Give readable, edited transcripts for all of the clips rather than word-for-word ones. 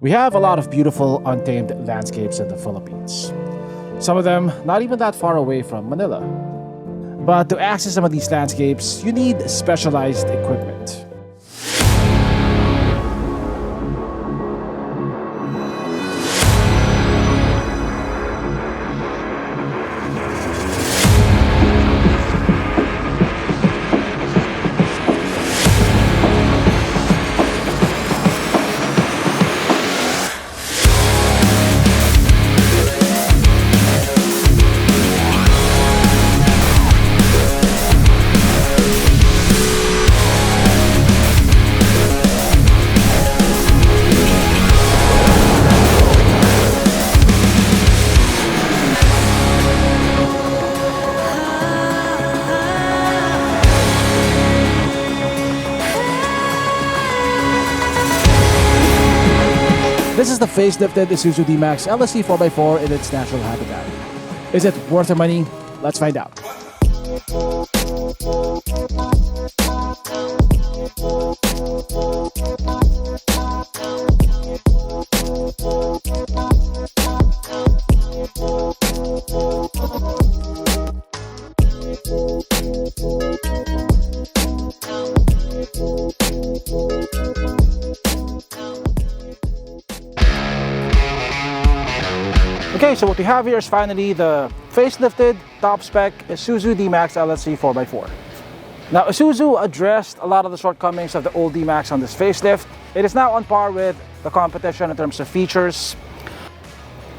We have a lot of beautiful, untamed landscapes in the Philippines. Some of them not even that far away from Manila. But to access some of these landscapes, you need specialized equipment. This is the facelifted Isuzu Dmax LSE 4x4 in its natural habitat. Is it worth the money? Let's find out. Okay, so what we have here is finally the facelifted, top-spec Isuzu Dmax LSE 4x4. Now, Isuzu addressed a lot of the shortcomings of the old Dmax on this facelift. It is now on par with the competition in terms of features.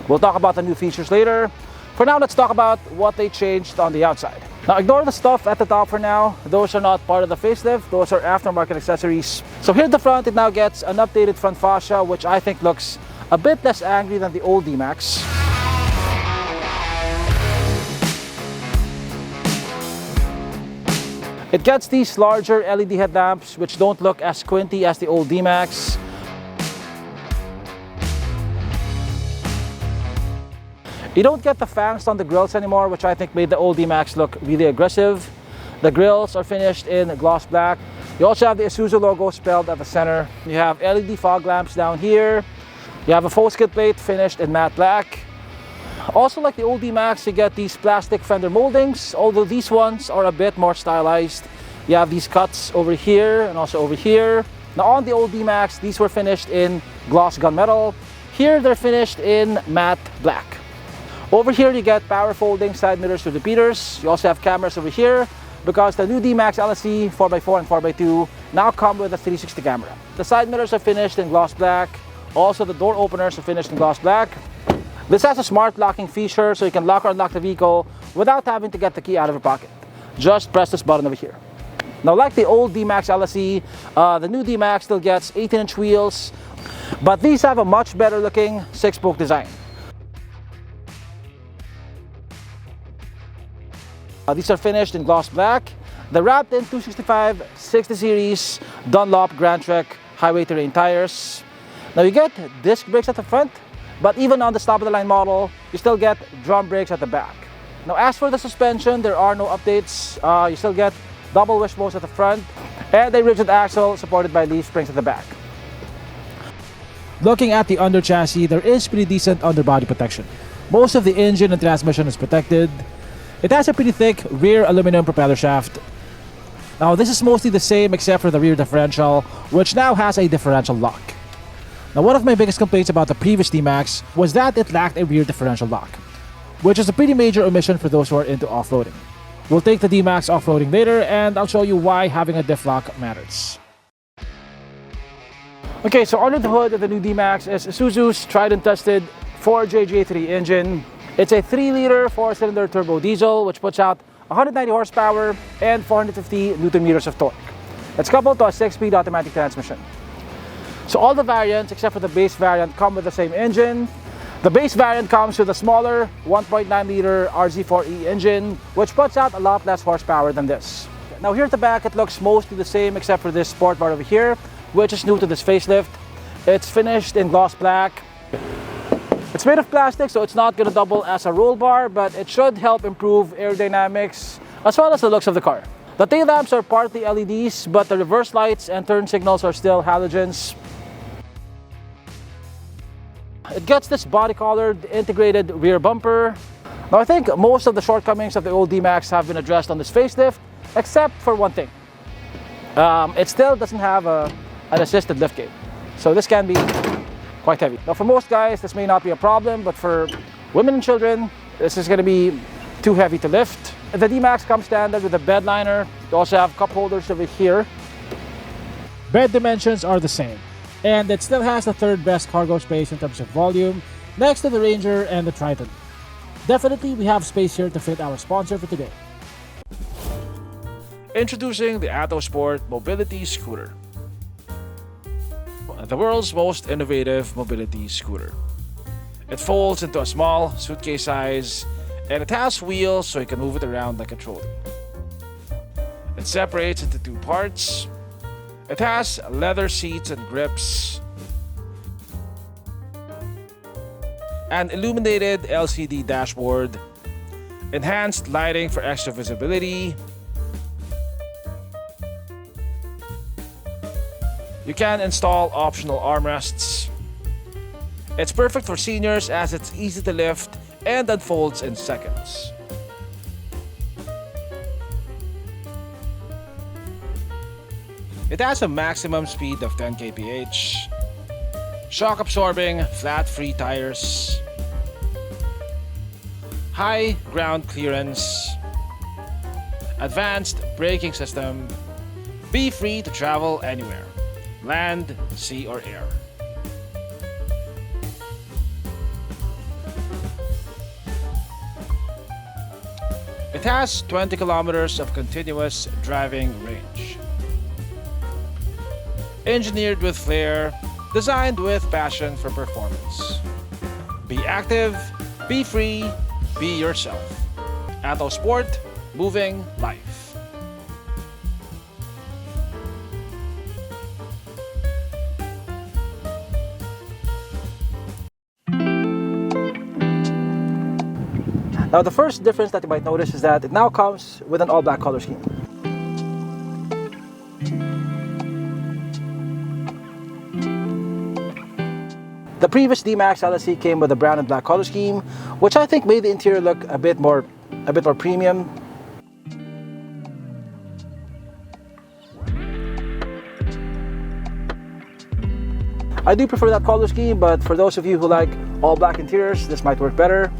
We'll talk about the new features later. For now, let's talk about what they changed on the outside. Now, ignore the stuff at the top for now. Those are not part of the facelift. Those are aftermarket accessories. So here at the front, it now gets an updated front fascia, which I think looks a bit less angry than the old Dmax. It gets these larger LED headlamps which don't look as squinty as the old Dmax. You don't get the fangs on the grills anymore, which I think made the old Dmax look really aggressive. The grills are finished in gloss black. You also have the Isuzu logo spelled at the center. You have LED fog lamps down here. You have a faux skid plate finished in matte black. Also, like the old Dmax, you get these plastic fender moldings, although these ones are a bit more stylized. You have these cuts over here and also over here. Now on the old Dmax, these were finished in gloss gunmetal. Here they're finished in matte black. Over here you get power folding side mirrors with repeaters. You also have cameras over here because the new Dmax LSE 4x4 and 4x2 now come with a 360 camera. The side mirrors are finished in gloss black. Also, the door openers are finished in gloss black. This has a smart locking feature, so you can lock or unlock the vehicle without having to get the key out of your pocket. Just press this button over here. Now, like the old Dmax LSE, the new Dmax still gets 18-inch wheels, but these have a much better looking 6-spoke design. These are finished in gloss black. They're wrapped in 265 60 series Dunlop Grand Trek highway terrain tires. Now you get disc brakes at the front, but even on the top-of-the-line model, you still get drum brakes at the back. Now, as for the suspension, there are no updates. You still get double wishbones at the front and a rigid axle supported by leaf springs at the back. Looking at the under chassis, there is pretty decent underbody protection. Most of the engine and transmission is protected. It has a pretty thick rear aluminum propeller shaft. Now, this is mostly the same except for the rear differential, which now has a differential lock. Now, one of my biggest complaints about the previous Dmax was that it lacked a rear differential lock, which is a pretty major omission for those who are into off-roading. We'll take the Dmax off-roading later, and I'll show you why having a diff lock matters. Okay, so under the hood of the new Dmax is Isuzu's tried and tested 4JJ3 engine. It's a 3-liter 4-cylinder turbo diesel, which puts out 190 horsepower and 450 Newton meters of torque. It's coupled to a 6-speed automatic transmission. So all the variants, except for the base variant, come with the same engine. The base variant comes with a smaller 1.9-liter RZ4E engine, which puts out a lot less horsepower than this. Now here at the back, it looks mostly the same except for this sport bar over here, which is new to this facelift. It's finished in gloss black. It's made of plastic, so it's not going to double as a roll bar, but it should help improve aerodynamics as well as the looks of the car. The tail lamps are partly LEDs, but the reverse lights and turn signals are still halogens. It gets this body-colored integrated rear bumper. Now I think most of the shortcomings of the old Dmax have been addressed on this facelift, except for one thing. It still doesn't have an assisted liftgate. So this can be quite heavy. Now for most guys, this may not be a problem, but for women and children, this is going to be too heavy to lift. The Dmax comes standard with a bed liner. You also have cup holders over here. Bed dimensions are the same, and it still has the third best cargo space in terms of volume, next to the Ranger and the Triton. Definitely we have space here to fit our sponsor for today. Introducing the AtoSport Mobility Scooter, the world's most innovative mobility scooter. It folds into a small suitcase size, and it has wheels so you can move it around like a trolley. It separates into two parts. It has leather seats and grips, an illuminated LCD dashboard, enhanced lighting for extra visibility. You can install optional armrests. It's perfect for seniors as it's easy to lift and unfolds in seconds. It has a maximum speed of 10 kph, shock absorbing flat free tires, high ground clearance, advanced braking system. Be free to travel anywhere, land, sea or air. It has 20 kilometers of continuous driving range. Engineered with flair, designed with passion for performance. Be active, be free, be yourself. AtoSport, moving life. Now the first difference that you might notice is that it now comes with an all-black color scheme. The previous Dmax LSE came with a brown and black color scheme, which I think made the interior look a bit more premium. I do prefer that color scheme, but for those of you who like all black interiors, this might work better.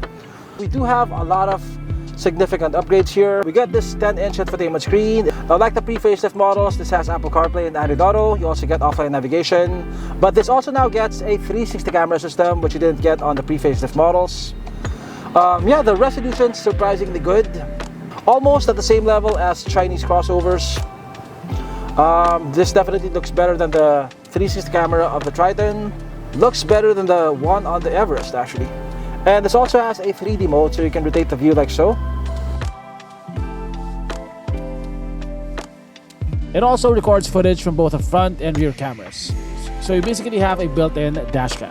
We do have a lot of significant upgrades here. We get this 10-inch infotainment screen. Now, like the pre-facelift models, this has Apple CarPlay and Android Auto. You also get offline navigation. But this also now gets a 360 camera system, which you didn't get on the pre-facelift models. Yeah, the resolution's surprisingly good. Almost at the same level as Chinese crossovers. This definitely looks better than the 360 camera of the Triton. Looks better than the one on the Everest, actually. And this also has a 3D mode, so you can rotate the view like so. It also records footage from both the front and rear cameras. So you basically have a built-in dash cam.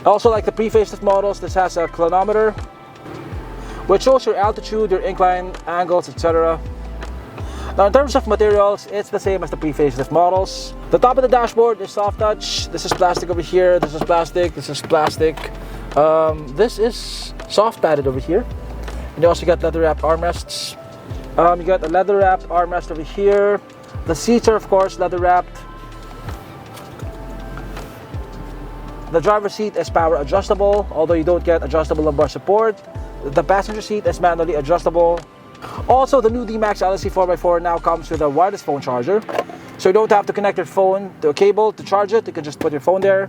Also, like the pre-facelift models, this has a clinometer, which shows your altitude, your incline, angles, etc. Now in terms of materials, it's the same as the pre-facelift models. The top of the dashboard is soft touch. This is plastic over here, this is plastic, this is plastic. This is soft padded over here. And you also get leather wrapped armrests. You got a leather wrapped armrest over here. The seats are of course leather wrapped. The driver's seat is power adjustable, although you don't get adjustable lumbar support. The passenger seat is manually adjustable. Also, the new Dmax LSE 4x4 now comes with a wireless phone charger. So you don't have to connect your phone to a cable to charge it. You can just put your phone there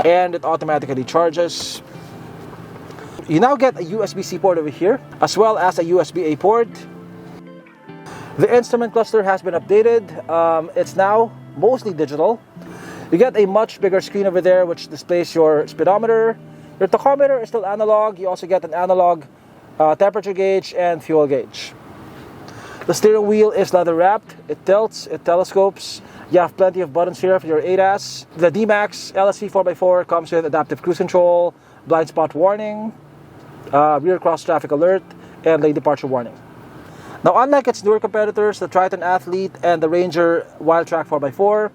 and it automatically charges. You now get a USB-C port over here, as well as a USB-A port. The instrument cluster has been updated. It's now mostly digital. You get a much bigger screen over there which displays your speedometer. Your tachometer is still analog. You also get an analog temperature gauge and fuel gauge. The steering wheel is leather wrapped. It tilts, it telescopes. You have plenty of buttons here for your ADAS. The Dmax LSE 4x4 comes with adaptive cruise control, blind spot warning, rear cross traffic alert, and lane departure warning. Now, unlike its newer competitors, the Triton Athlete and the Ranger Wildtrak 4x4,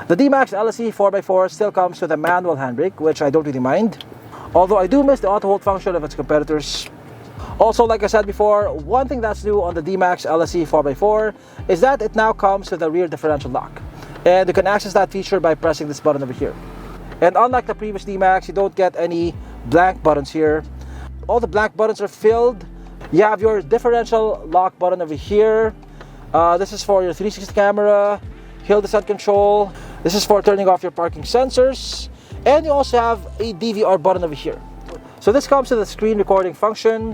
the Dmax LSE 4x4 still comes with a manual handbrake, which I don't really mind. Although I do miss the auto hold function of its competitors. Also, like I said before, one thing that's new on the Dmax LSE 4x4 is that it now comes with a rear differential lock. And you can access that feature by pressing this button over here. And unlike the previous Dmax, you don't get any blank buttons here. All the blank buttons are filled. You have your differential lock button over here. This is for your 360 camera, hill descent control. This is for turning off your parking sensors. And you also have a DVR button over here. So this comes with a screen recording function,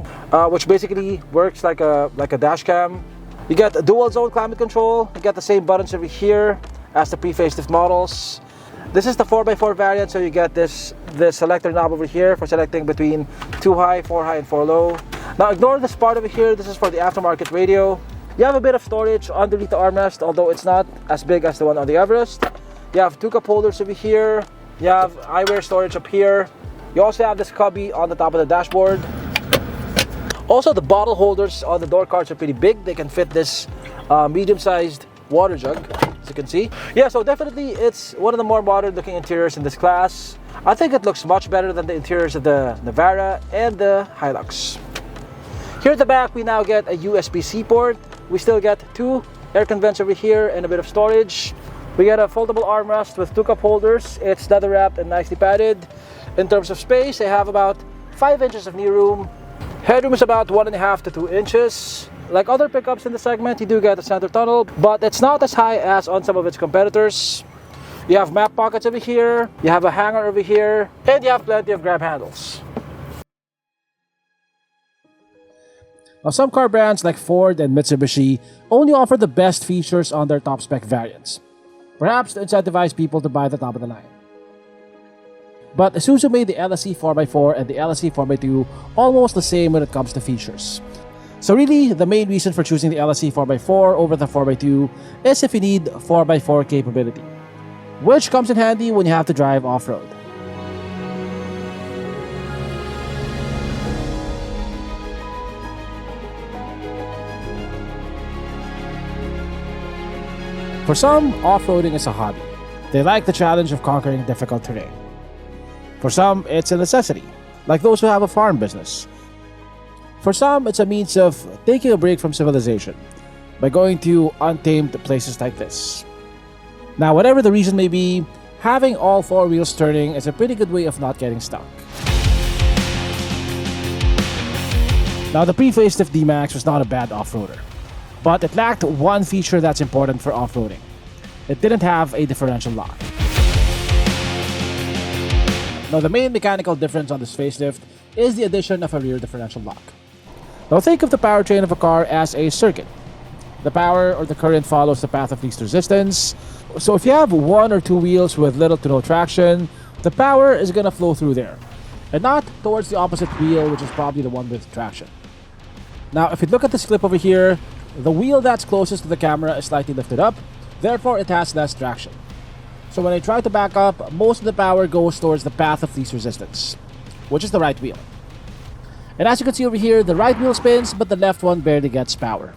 which basically works like a dash cam. You get a dual zone climate control. You get the same buttons over here as the pre-facelift models. This is the 4x4 variant, so you get this selector knob over here for selecting between 2 high, 4 high, and 4 low. Now ignore this part over here. This is for the aftermarket radio. You have a bit of storage underneath the armrest, although it's not as big as the one on the Everest. You have 2 cup holders over here. You have eyewear storage up here. You also have this cubby on the top of the dashboard. Also, the bottle holders on the door cards are pretty big. They can fit this medium-sized water jug, as you can see. Yeah, so definitely it's one of the more modern-looking interiors in this class. I think it looks much better than the interiors of the Navara and the Hilux. Here at the back, we now get a USB-C port. We still get 2 air vents over here and a bit of storage. We get a foldable armrest with 2 cup holders. It's leather wrapped and nicely padded. In terms of space, they have about 5 inches of knee room. Headroom is about 1.5 to 2 inches. Like other pickups in the segment, you do get a center tunnel, but it's not as high as on some of its competitors. You have map pockets over here, you have a hanger over here, and you have plenty of grab handles. Now, some car brands like Ford and Mitsubishi only offer the best features on their top spec variants, perhaps to incentivize people to buy the top of the line. But Isuzu made the LSE 4x4 and the LSE 4x2 almost the same when it comes to features. So really, the main reason for choosing the LSE 4x4 over the 4x2 is if you need 4x4 capability, which comes in handy when you have to drive off-road. For some, off-roading is a hobby. They like the challenge of conquering difficult terrain. For some, it's a necessity, like those who have a farm business. For some, it's a means of taking a break from civilization by going to untamed places like this. Now, whatever the reason may be, having all 4 wheels turning is a pretty good way of not getting stuck. Now, the pre-facelift Dmax was not a bad off-roader, but it lacked one feature that's important for off-roading. It didn't have a differential lock. Now, the main mechanical difference on this facelift is the addition of a rear differential lock. Now, think of the powertrain of a car as a circuit. The power or the current follows the path of least resistance. So if you have 1 or 2 wheels with little to no traction, the power is going to flow through there, and not towards the opposite wheel, which is probably the one with traction. Now, if you look at this clip over here, the wheel that's closest to the camera is slightly lifted up, therefore it has less traction. So when I try to back up, most of the power goes towards the path of least resistance, which is the right wheel. And as you can see over here, the right wheel spins, but the left one barely gets power.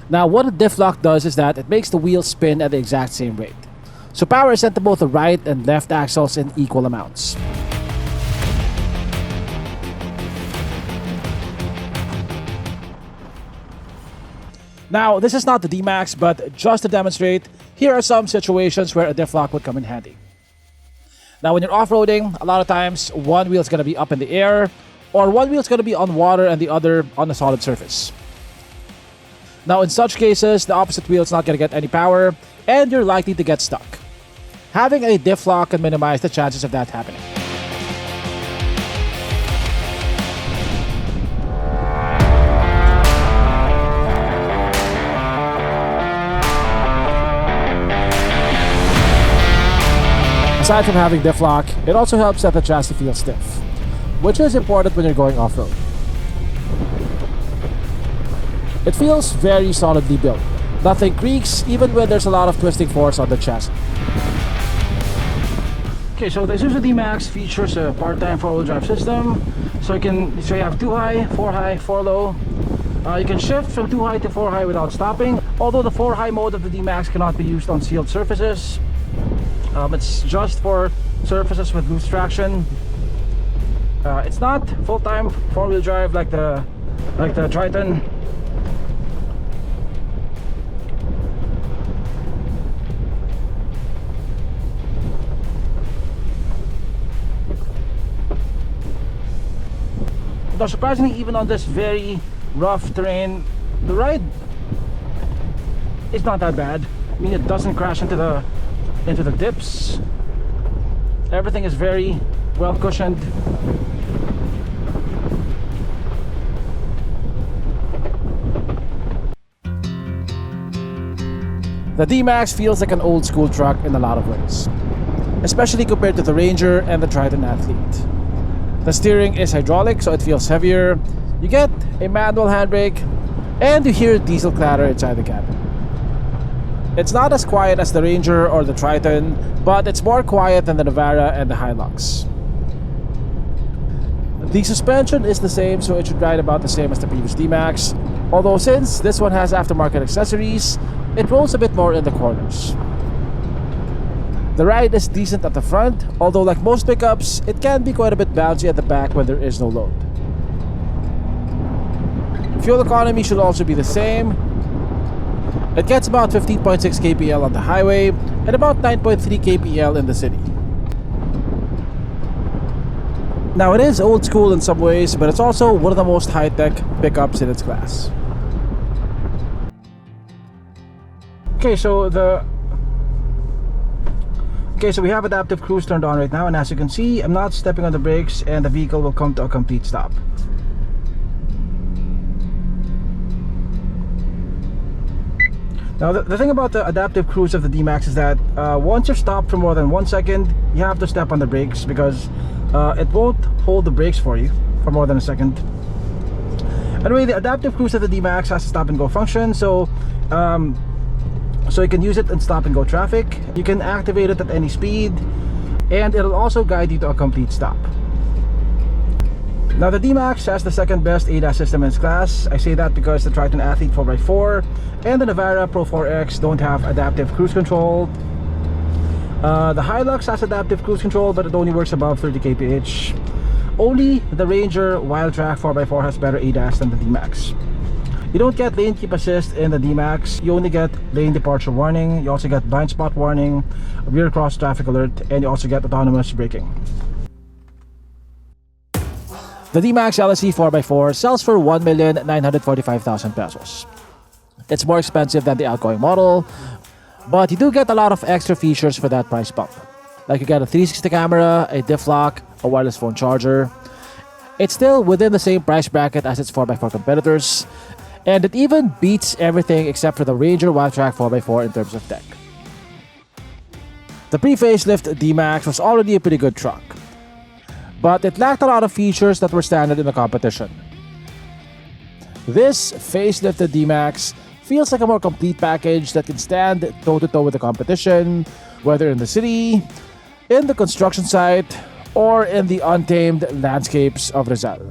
Now, what a diff lock does is that it makes the wheel spin at the exact same rate. So power is sent to both the right and left axles in equal amounts. Now, this is not the Dmax, but just to demonstrate, here are some situations where a diff lock would come in handy. Now, when you're off-roading, a lot of times one wheel is going to be up in the air, or one wheel is going to be on water and the other on a solid surface. Now, in such cases, the opposite wheel is not going to get any power, and you're likely to get stuck. Having a diff lock can minimize the chances of that happening. Aside from having diff lock, it also helps that the chassis feels stiff, which is important when you're going off-road. It feels very solidly built. Nothing creaks, even when there's a lot of twisting force on the chassis. Okay, so the Isuzu Dmax features a part-time 4-wheel drive system. So you have 2 high, 4 high, 4 low. You can shift from 2 high to 4 high without stopping, although the 4 high mode of the Dmax cannot be used on sealed surfaces. It's just for surfaces with loose traction. It's not full-time 4-wheel drive like the Triton. Though surprisingly, even on this very rough terrain, the ride is not that bad. I mean, it doesn't crash into the dips. Everything is very well cushioned. The Dmax feels like an old school truck in a lot of ways, especially compared to the Ranger and the Triton Athlete. The steering is hydraulic, so it feels heavier. You get a manual handbrake, and you hear diesel clatter inside the cabin. It's not as quiet as the Ranger or the Triton, but it's more quiet than the Navara and the Hilux. The suspension is the same, so it should ride about the same as the previous Dmax, although since this one has aftermarket accessories, it rolls a bit more in the corners. The ride is decent at the front, although like most pickups, it can be quite a bit bouncy at the back when there is no load. Fuel economy should also be the same. It gets about 15.6 kpl on the highway and about 9.3 kpl in the city. Now it is old school in some ways, but it's also one of the most high-tech pickups in its class. Okay, so we have adaptive cruise turned on right now, and as you can see, I'm not stepping on the brakes and the vehicle will come to a complete stop. Now the thing about the adaptive cruise of the Dmax is that once you're stopped for more than 1 second, you have to step on the brakes because it won't hold the brakes for you for more than a second. Anyway, the adaptive cruise of the Dmax has a stop and go function, so you can use it in stop and go traffic. You can activate it at any speed, and it'll also guide you to a complete stop. Now the Dmax has the second best ADAS system in its class. I say that because the Triton Athlete 4x4 and the Navara Pro 4X don't have adaptive cruise control. The Hilux has adaptive cruise control, but it only works above 30 kph. Only the Ranger Wildtrak 4x4 has better ADAS than the Dmax. You don't get lane keep assist in the Dmax. You only get lane departure warning. You also get blind spot warning, rear cross traffic alert, and you also get autonomous braking. The Dmax LSE 4x4 sells for 1,945,000 pesos. It's more expensive than the outgoing model, but you do get a lot of extra features for that price bump. Like you get a 360 camera, a diff lock, a wireless phone charger. It's still within the same price bracket as its 4x4 competitors, and it even beats everything except for the Ranger Wildtrak 4x4 in terms of tech. The pre-facelift Dmax was already a pretty good truck, but it lacked a lot of features that were standard in the competition. This facelifted Dmax feels like a more complete package that can stand toe-to-toe with the competition, whether in the city, in the construction site, or in the untamed landscapes of Rizal.